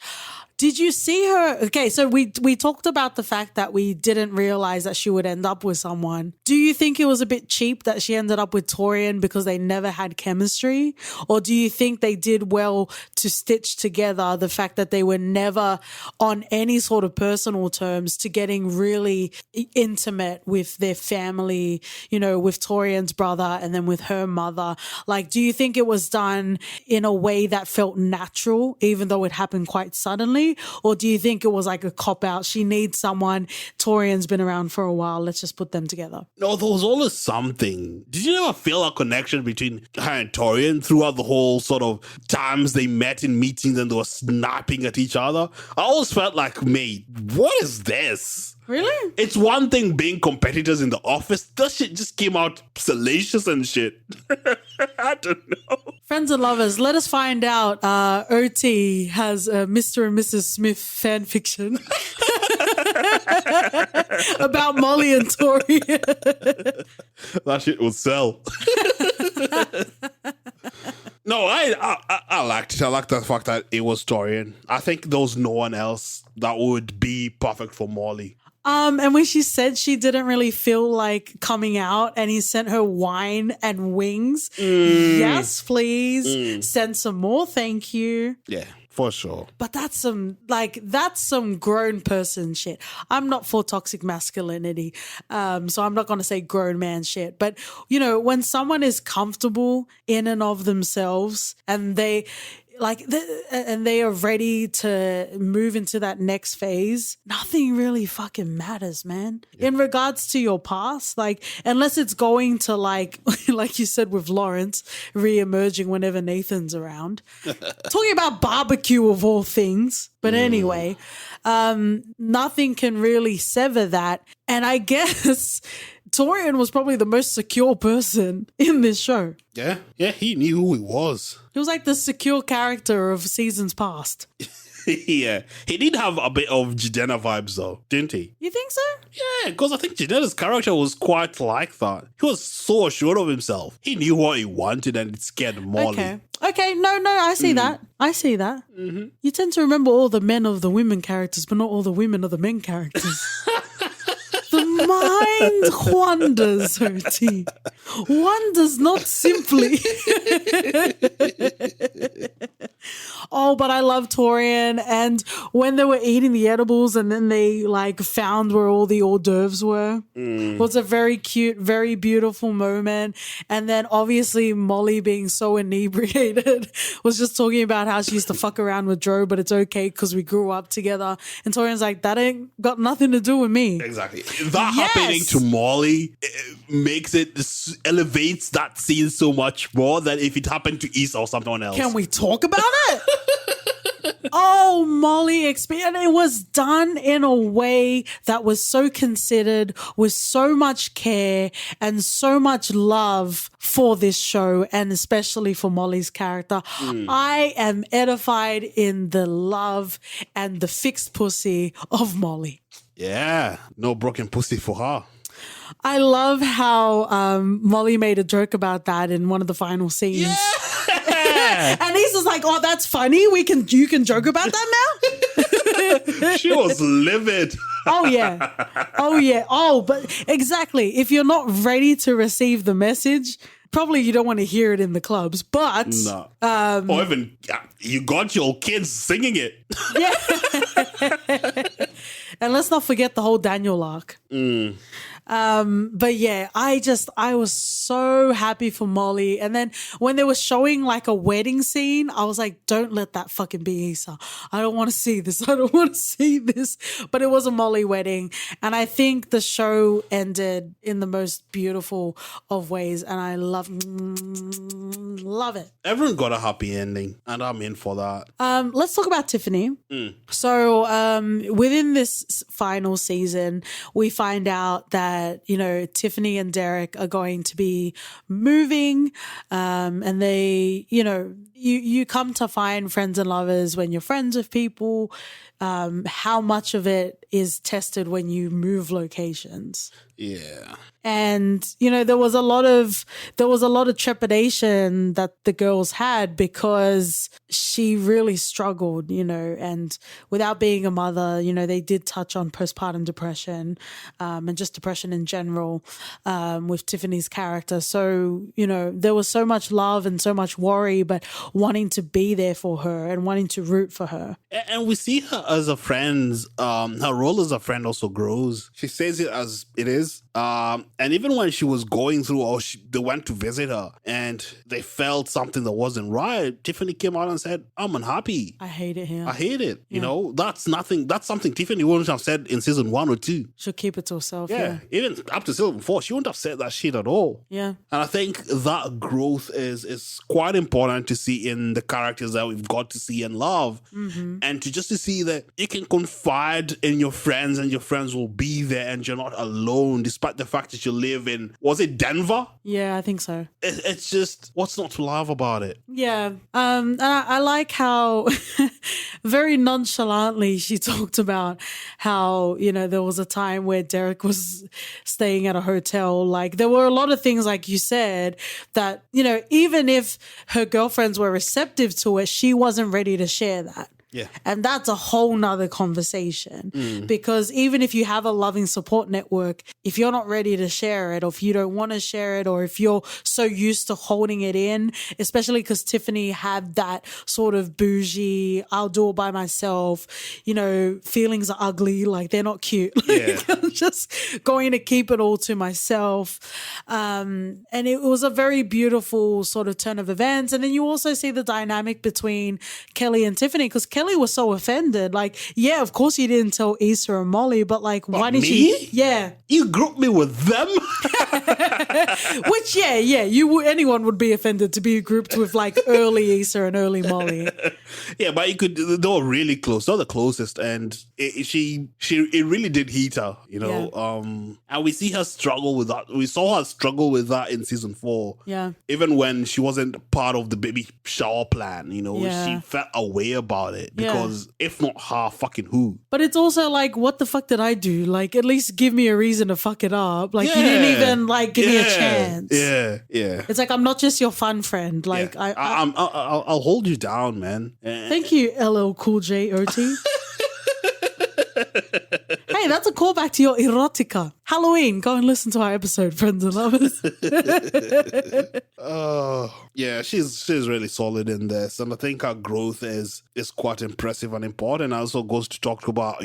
Did you see her? Okay, so we talked about the fact that we didn't realize that she would end up with someone. Do you think it was a bit cheap that she ended up with Torian because they never had chemistry? Or do you think they did well to stitch together the fact that they were never on any sort of personal terms to getting really intimate with their family, with Torian's brother and then with her mother? Do you think it was done in a way that felt natural, even though it happened quite suddenly? Or do you think it was a cop-out? She needs someone. Torian's been around for a while. Let's just put them together. No, there was always something. Did you ever feel a connection between her and Torian throughout the whole sort of times they met in meetings and they were snapping at each other? I always felt like, mate, what is this? Really? It's one thing being competitors in the office. That shit just came out salacious and shit. I don't know. Friends and lovers, let us find out. OT has a Mr. and Mrs. Smith fan fiction about Molly and Tori. That shit will sell. No, I liked it. I liked the fact that it was Torian. I think there was no one else that would be perfect for Molly. And when she said she didn't really feel like coming out and he sent her wine and wings, yes, please. Send some more, thank you. Yeah, for sure. But that's some grown person shit. I'm not for toxic masculinity, so I'm not going to say grown man shit. But, you know, when someone is comfortable in and of themselves and they are ready to move into that next phase, nothing really fucking matters, man. Yeah. In regards to your past, like, unless it's going to like you said with Lawrence, re-emerging whenever Nathan's around. Talking about barbecue of all things. But anyway, nothing can really sever that. And I guess Torian was probably the most secure person in this show. Yeah, he knew who he was. He was like the secure character of seasons past. Yeah, he did have a bit of Jidena vibes though, didn't he? You think so? Yeah, because I think Jidena's character was quite like that. He was so assured of himself. He knew what he wanted and it scared Molly. Okay, no, I see that. I see that. Mm-hmm. You tend to remember all the men of the women characters, but not all the women of the men characters. The mind wanders, Hoti. Wonders not simply. Oh, but I love Torian. And when they were eating the edibles and then they like found where all the hors d'oeuvres were, was a very cute, very beautiful moment. And then obviously Molly being so inebriated was just talking about how she used to fuck around with Joe, but it's okay because we grew up together. And Torian's like, that ain't got nothing to do with me. Exactly. That happening to Molly elevates that scene so much more than if it happened to Issa or someone else. Can we talk about it? Oh, Molly and it was done in a way that was so considered, with so much care and so much love for this show, and especially for Molly's character. I am edified in the love and the fixed pussy of Molly. Yeah, no broken pussy for her. I love how Molly made a joke about that in one of the final scenes. Yeah. And he's just like, oh, that's funny. You can joke about that now? She was livid. Oh, yeah. Oh, but exactly. If you're not ready to receive the message, probably you don't want to hear it in the clubs, but... No. Or even, you got your kids singing it. Yeah. And let's not forget the whole Daniel arc. But yeah, I was so happy for Molly. And then when they were showing like a wedding scene, I was like, don't let that fucking be Issa. I don't want to see this. But it was a Molly wedding. And I think the show ended in the most beautiful of ways. And I love it. Everyone got a happy ending, and I'm in for that. Let's talk about Tiffany. So within this final season, we find out that, you know, Tiffany and Derek are going to be moving, and they, you know, you come to find friends and lovers when you're friends with people. How much of it is tested when you move locations? Yeah. And, you know, there was a lot of trepidation that the girls had because she really struggled, you know, and without being a mother, you know, they did touch on postpartum depression, and just depression in general, with Tiffany's character. So, you know, there was so much love and so much worry, but wanting to be there for her and wanting to root for her. And we see her as a friend. Her role as a friend also grows. She says it as it is. And even when she was going through, or they went to visit her and they felt something that wasn't right, Tiffany came out and said, I'm unhappy. I hate it here. I hate it. Yeah. You know, that's something Tiffany wouldn't have said in season 1 or 2. She'll keep it to herself. Yeah. Even up to season 4, she wouldn't have said that shit at all. Yeah. And I think that growth is quite important to see in the characters that we've got to see and love. Mm-hmm. And to see that you can confide in your friends and your friends will be there and you're not alone, despite the fact that you live in, was it Denver? Yeah, I think so. It's just, what's not to love about it? Yeah. And I like how very nonchalantly she talked about how, you know, there was a time where Derek was staying at a hotel. Like, there were a lot of things, like you said, that, you know, even if her girlfriends were receptive to it, she wasn't ready to share that. Yeah. And that's a whole nother conversation because even if you have a loving support network, if you're not ready to share it, or if you don't want to share it, or if you're so used to holding it in, especially because Tiffany had that sort of bougie, I'll do it by myself, feelings are ugly, like they're not cute. Yeah. I'm just going to keep it all to myself. And it was a very beautiful sort of turn of events. And then you also see the dynamic between Kelly and Tiffany, because Kelly was so offended. Like, yeah, of course you didn't tell Issa and Molly, but like, why didn't me? you? Yeah. You grouped me with them? Which, anyone would be offended to be grouped with like early Issa and early Molly. Yeah, but they were really close. They were the closest, and it really did heat her, and we see her struggle with that. We saw her struggle with that in season 4. Yeah. Even when she wasn't part of the baby shower plan, she felt a way about it, because if not her, fucking who? But it's also like, what the fuck did I do? Like, at least give me a reason to fuck it up. Like, you didn't even like give me a chance. Yeah. It's like, I'm not just your fun friend. Like, I'll hold you down, man. Thank you, LL Cool J OT. Hey, that's a callback to your erotica. Halloween, go and listen to our episode, friends and lovers. Yeah, she's really solid in this, and I think her growth is quite impressive and important. Also goes to talk about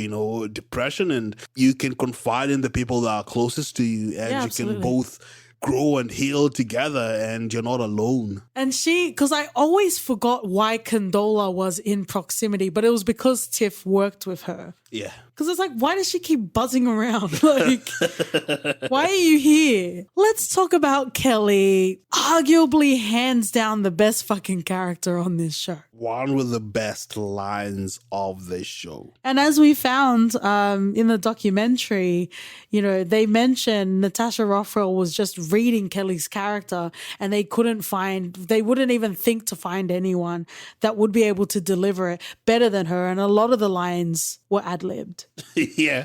depression, and you can confide in the people that are closest to you, and you can both grow and heal together, and you're not alone. And because I always forgot why Condola was in proximity, but it was because Tiff worked with her. Yeah. Because it's like, why does she keep buzzing around? Like, why are you here? Let's talk about Kelly. Arguably, hands down, the best fucking character on this show. One with the best lines of this show. And as we found in the documentary, they mentioned Natasha Rothwell was just reading Kelly's character, and they wouldn't even think to find anyone that would be able to deliver it better than her. And a lot of the lines were ad-libbed. Yeah.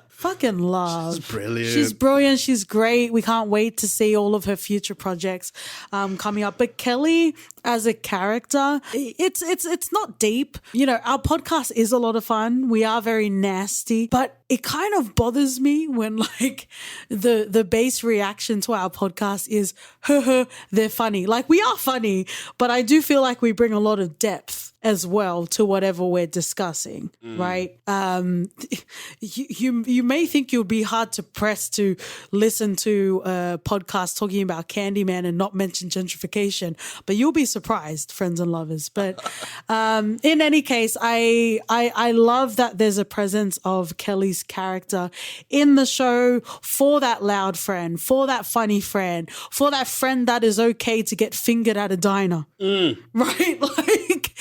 Fucking love. She's brilliant. She's brilliant. She's great. We can't wait to see all of her future projects coming up. But Kelly as a character, it's not deep. Our podcast is a lot of fun. We are very nasty, but it kind of bothers me when like the base reaction to our podcast is, they're funny. Like, we are funny, but I do feel like we bring a lot of depth as well to whatever we're discussing, right? You may think you'll be hard to press to listen to a podcast talking about Candyman and not mention gentrification, but you'll be surprised, friends and lovers. But in any case, I love that there's a presence of Kelly's character in the show for that loud friend, for that funny friend, for that friend that is okay to get fingered at a diner, right? Like,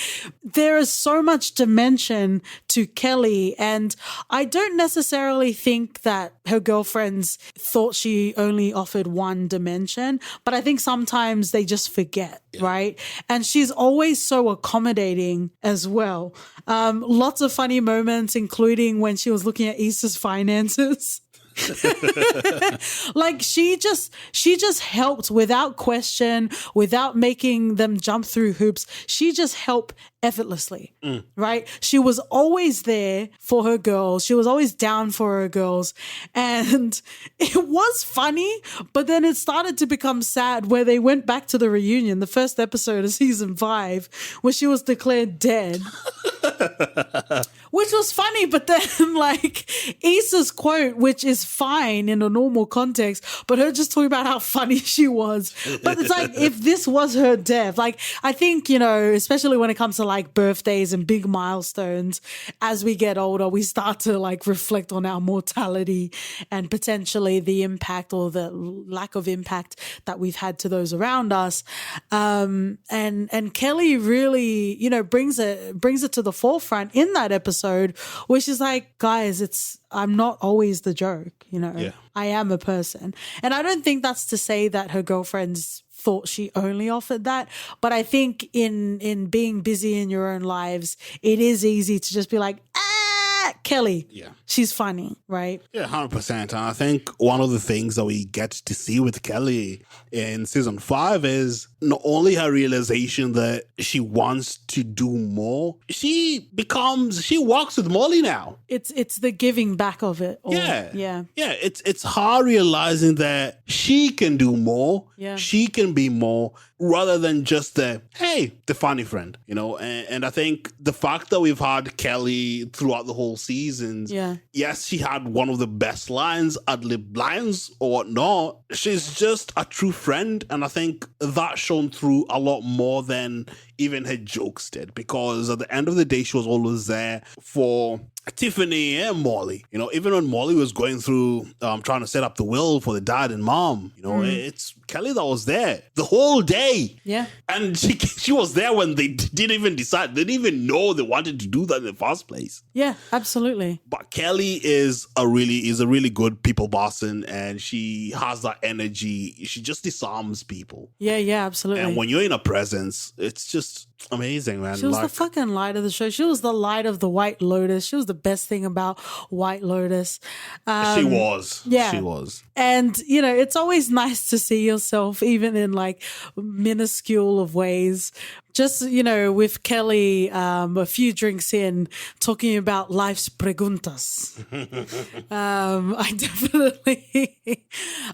there is so much dimension to Kelly, and I don't necessarily think that her girlfriends thought she only offered one dimension, but I think sometimes they just forget, right? And she's always so accommodating as well. Lots of funny moments, including when she was looking at Issa's finances. Like, she just helped without question, without making them jump through hoops. She just helped effortlessly, right? She was always there for her girls. She was always down for her girls. And it was funny, but then it started to become sad where they went back to the reunion, the first episode of season 5, where she was declared dead. Which was funny, but then like Issa's quote, which is fine in a normal context, but her just talking about how funny she was. But it's like, if this was her death, like, I think, especially when it comes to like birthdays and big milestones, as we get older, we start to like reflect on our mortality and potentially the impact or the lack of impact that we've had to those around us. And Kelly really, brings it to the forefront in that episode, which is like, guys, I'm not always the joke, I am a person. And I don't think that's to say that her girlfriends thought she only offered that, but I think in being busy in your own lives, it is easy to just be like, Kelly, she's funny, right? Yeah, 100%. And I think one of the things that we get to see with Kelly in season 5 is not only her realization that she wants to do more, she walks with Molly now. It's the giving back of it all. Yeah. It's her realizing that she can do more. Yeah. She can be more, rather than just the funny friend, and I think the fact that we've had Kelly throughout the whole season, yes, she had one of the best lines, ad-lib lines or whatnot. She's just a true friend, and I think that shone through a lot more than even her jokes did, because at the end of the day, she was always there for Tiffany and Molly. Even when Molly was going through trying to set up the will for the dad and mom, it's Kelly that was there the whole day. Yeah. And she was there when they didn't even decide. They didn't even know they wanted to do that in the first place. Yeah, absolutely. But Kelly is a really good people person, and she has that energy. She just disarms people. Yeah, absolutely. And when you're in her presence, it's just amazing, man. She was the fucking light of the show. She was the light of the White Lotus. She was the best thing about White Lotus. She was. Yeah. She was. And, it's always nice to see yourself, even in like minuscule of ways. Just, with Kelly, a few drinks in, talking about life's preguntas.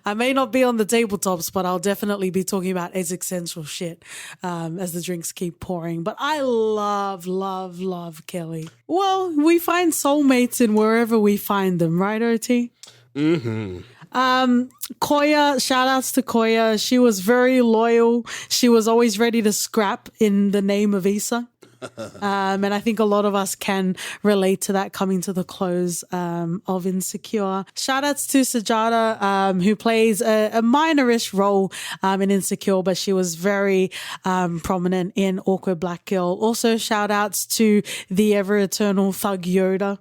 I may not be on the tabletops, but I'll definitely be talking about existential shit as the drinks keep pouring. But I love Kelly. Well, we find soulmates in wherever we find them, right, OT? Mm-hmm. Koya, shout outs to Koya. She was very loyal. She was always ready to scrap in the name of Issa. And I think a lot of us can relate to that coming to the close of Insecure. Shout outs to Sajada, who plays a minorish role in Insecure, but she was very prominent in Awkward Black Girl. Also, shout outs to the ever eternal Thug Yoda.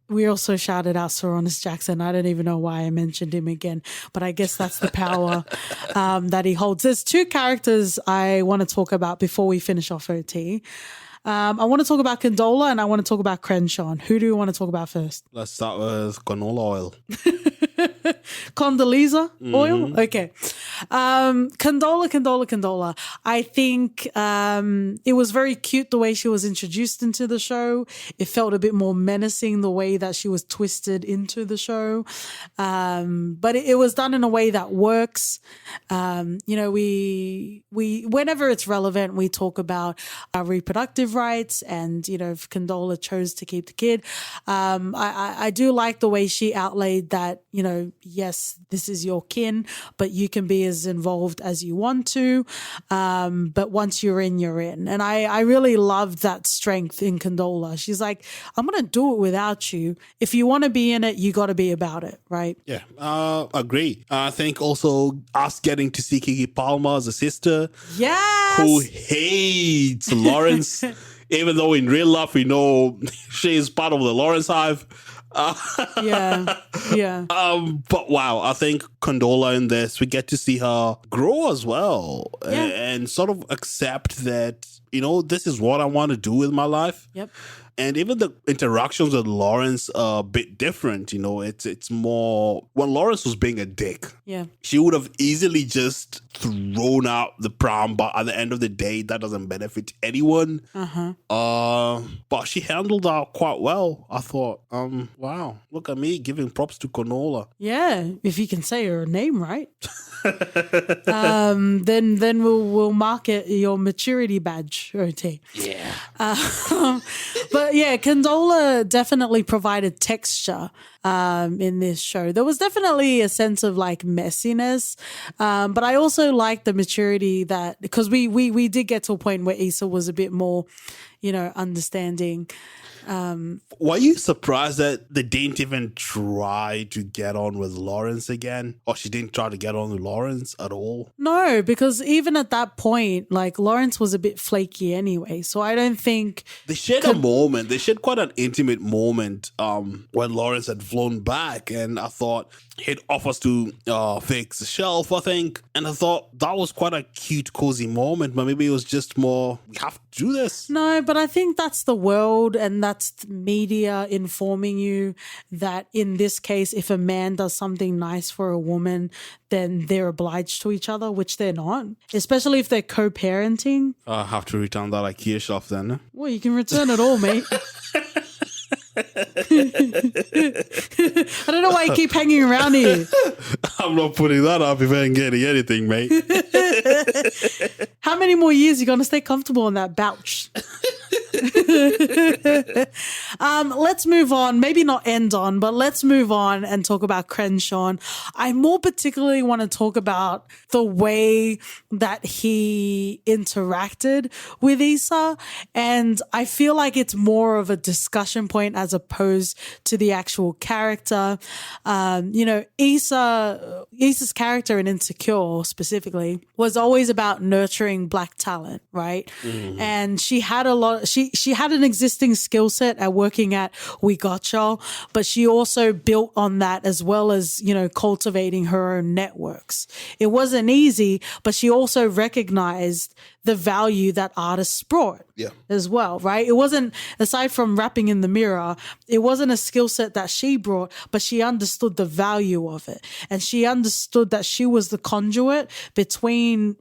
We also shouted out Sir Honest Jackson. I don't even know why I mentioned him again, but I guess that's the power that he holds. There's two characters I want to talk about before we finish off OT. I want to talk about Condola and I want to talk about Crenshaw. Who do you want to talk about first? Let's start with canola oil. Condoleezza oil? Okay. Condola. I think it was very cute the way she was introduced into the show. It felt a bit more menacing the way that she was twisted into the show. But it was done in a way that works. We whenever it's relevant, we talk about our reproductive rights, and if Condola chose to keep the kid. I do like the way she outlaid that, yes, this is your kin, but you can be as involved as you want to. But once you're in, you're in. And I really loved that strength in Condola. She's like, I'm going to do it without you. If you want to be in it, you got to be about it, right? Yeah, agree. I think also us getting to see Kiki Palmer as a sister. Yes! Who hates Lawrence, even though in real life we know she is part of the Lawrence hive. Yeah. But wow, I think Condola in this, we get to see her grow as well, and sort of accept that, this is what I want to do with my life. Yep. And even the interactions with Lawrence are a bit different. It's more when Lawrence was being a dick. Yeah. She would have easily just thrown out the prom, but at the end of the day, that doesn't benefit anyone. But she handled that quite well. I thought, wow, look at me giving props to Canola. Yeah, if you can say her name right. Then we'll mark it your maturity badge, OT. Yeah. But yeah, Condola definitely provided texture in this show. There was definitely a sense of like messiness, but I also liked the maturity that, because we did get to a point where Issa was a bit more, understanding. Were you surprised that they didn't even try to get on with Lawrence again? Or she didn't try to get on with Lawrence at all? No, because even at that point, like, Lawrence was a bit flaky anyway. So I don't think... They shared a moment moment. They shared quite an intimate moment when Lawrence had flown back, and I thought he'd offers to fix the shelf, I think, and I thought that was quite a cute, cozy moment, but maybe it was just more, we have to do this. No, but I think that's the world and that's the media informing you that in this case, if a man does something nice for a woman, then they're obliged to each other, which they're not, especially if they're co-parenting. I have to return that IKEA shelf then. Well, you can return it all, mate. I don't know why you keep hanging around here. I'm not putting that up if I ain't getting anything, mate. How many more years are you going to stay comfortable on that couch? Let's move on. Maybe not end on, but let's move on and talk about Crenshaw. I more particularly want to talk about the way that he interacted with Issa. And I feel like it's more of a discussion point as opposed to the actual character. Issa's character in Insecure specifically was always about nurturing Black talent, right? Mm. And she had she had an existing skill set at working at We Gotcha, but she also built on that as well as, cultivating her own networks. It wasn't easy, but she also recognized the value that artists brought as well, right? It wasn't, aside from rapping in the mirror, it wasn't a skill set that she brought, but she understood the value of it. And she understood that she was the conduit between,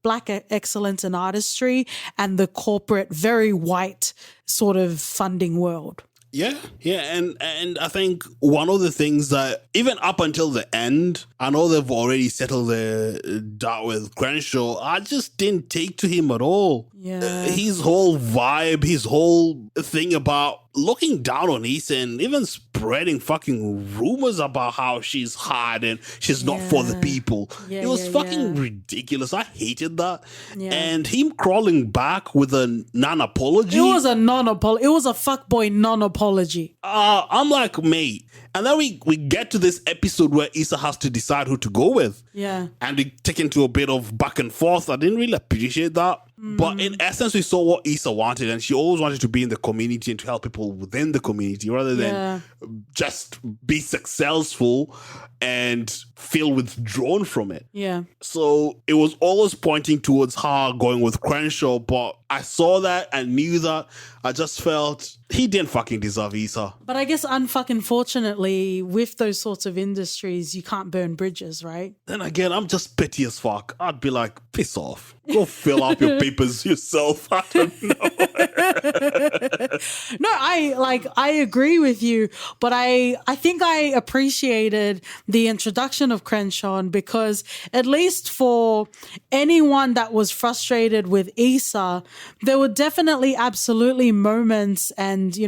Black excellence in artistry and the corporate, very white sort of funding world. Yeah, and I think one of the things that even up until the end, I know they've already settled the doubt with Crenshaw, I just didn't take to him at all. Yeah. His whole vibe, his whole thing about looking down on Issa and even spreading fucking rumors about how she's hard and she's not for the people. It was fucking ridiculous. I hated that. Yeah. And him crawling back with a non-apology. It was a non-apology. It was a fuckboy non-apology. I'm like, mate. And then we get to this episode where Issa has to decide who to go with. Yeah. And we take into a bit of back and forth. I didn't really appreciate that. But in essence, we saw what Issa wanted, and she always wanted to be in the community and to help people within the community rather than just be successful and feel withdrawn from it. Yeah. So it was always pointing towards her going with Crenshaw, but I saw that and knew that. I just felt he didn't fucking deserve Issa. But I guess unfucking fortunately, with those sorts of industries, you can't burn bridges, right? Then again, I'm just petty as fuck. I'd be like, piss off. Go fill up your papers yourself. I don't know. No, I agree with you, but I think I appreciated the introduction of Crenshaw because at least for anyone that was frustrated with Issa, there were definitely absolutely moments and,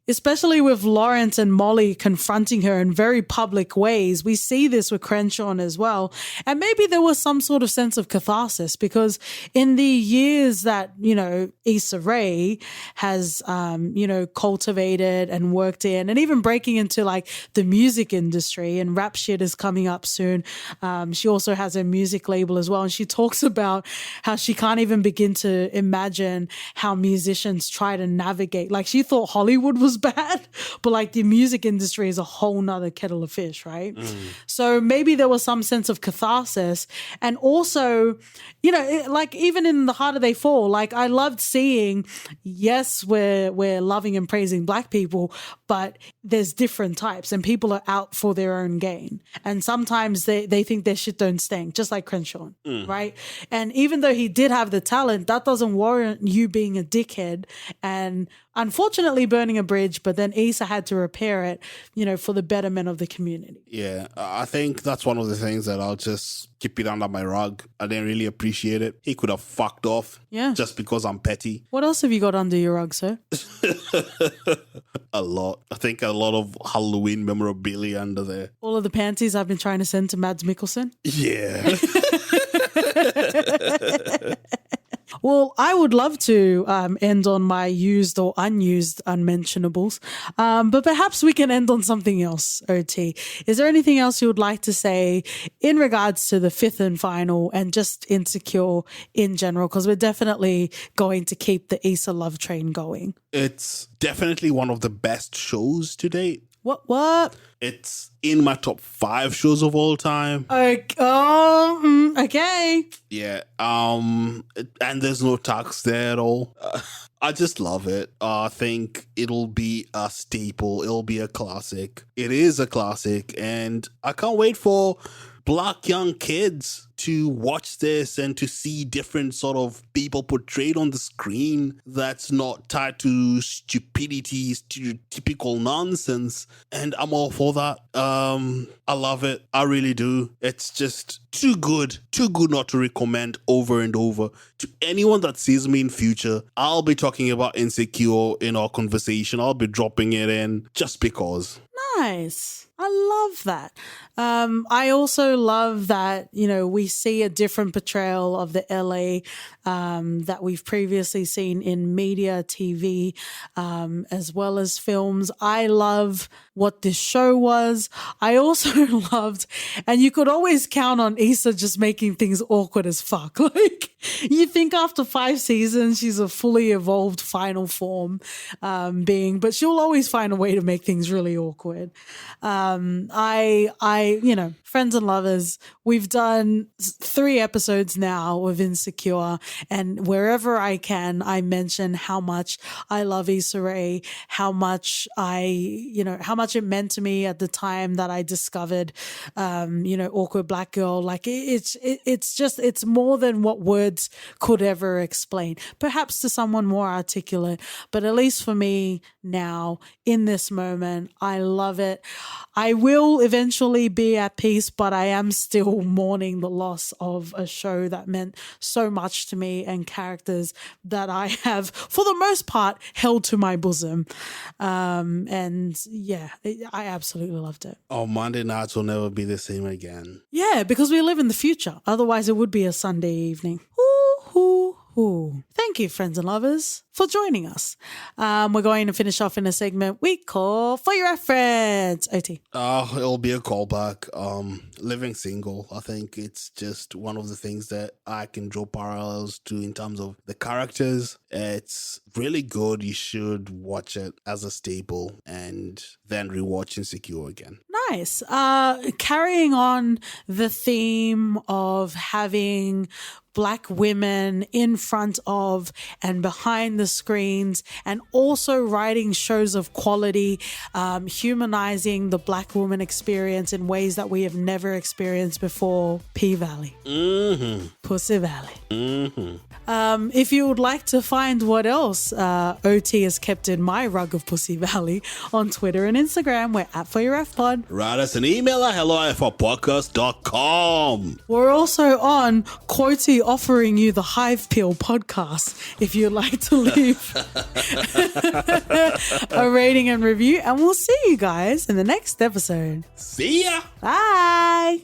especially with Lawrence and Molly confronting her in very public ways. We see this with Crenshaw as well. And maybe there was some sort of sense of catharsis because in the years that, Issa Rae has, cultivated and worked in and even breaking into like the music industry, and rap shit is coming up soon. She also has a music label as well. And she talks about how she can't even begin to imagine how musicians try to navigate. Like she thought Hollywood was bad, but like the music industry is a whole nother kettle of fish, right? So maybe there was some sense of catharsis. And also, like even in The Harder They Fall, like I loved seeing, yes, we're loving and praising Black people, but there's different types and people are out for their own gain. And sometimes they think their shit don't stink, just like Crenshaw, right? And even though he did have the talent, that doesn't warrant you being a dickhead and unfortunately burning a bridge, but then Issa had to repair it, for the betterment of the community. Yeah, I think that's one of the things that I'll just keep it under my rug. I didn't really appreciate it. He could have fucked off just because I'm petty. What else have you got under your rug, sir? A lot. I think a lot of Halloween memorabilia under there. All of the panties I've been trying to send to Mads Mikkelsen? Yeah. Well, I would love to end on my used or unused unmentionables, but perhaps we can end on something else, OT. Is there anything else you would like to say in regards to the fifth and final and just Insecure in general? Because we're definitely going to keep the Issa love train going. It's definitely one of the best shows to date. What? It's in my top 5 shows of all time. Okay. Yeah. And there's no tax there at all. I just love it. I think it'll be a staple. It'll be a classic. It is a classic, and I can't wait for Black young kids to watch this and to see different sort of people portrayed on the screen that's not tied to stupidity, stereotypical nonsense. And I'm all for that. I love it. I really do. It's just too good not to recommend over and over. To anyone that sees me in future, I'll be talking about Insecure in our conversation. I'll be dropping it in just because. Nice. I love that. I also love that, we see a different portrayal of the LA that we've previously seen in media, TV, as well as films. I love what this show was. I also loved, and you could always count on Issa just making things awkward as fuck. Like, you think after 5 seasons, she's a fully evolved final form being, but she'll always find a way to make things really awkward. Friends and lovers, we've done 3 episodes now of Insecure, and wherever I can, I mention how much I love Issa Rae, how much it meant to me at the time that I discovered, Awkward Black Girl. Like, it's more than what words could ever explain. Perhaps to someone more articulate, but at least for me now, in this moment, I love it. I will eventually be at peace, but I am still mourning the loss of a show that meant so much to me and characters that I have, for the most part, held to my bosom. And yeah, I absolutely loved it. Oh, Monday nights will never be the same again. Yeah, because we live in the future. Otherwise, it would be a Sunday evening. Ooh. Thank you, friends and lovers, for joining us. We're going to finish off in a segment we call For Your Reference. OT. It'll be a callback. Living Single. I think it's just one of the things that I can draw parallels to in terms of the characters. It's really good. You should watch it as a staple and then rewatch Insecure again. Nice. Carrying on the theme of having Black women in front of and behind the screens, and also writing shows of quality, humanizing the Black woman experience in ways that we have never experienced before. P-Valley. Pussy Valley. If you would like to find what else OT has kept in my rug of Pussy Valley, on Twitter and Instagram, we're at ForYourFPod. Write us an email at hello@podcast.com. We're also on Quotey offering you the Hive Peel podcast if you'd like to leave a rating and review. And we'll see you guys in the next episode. See ya. Bye.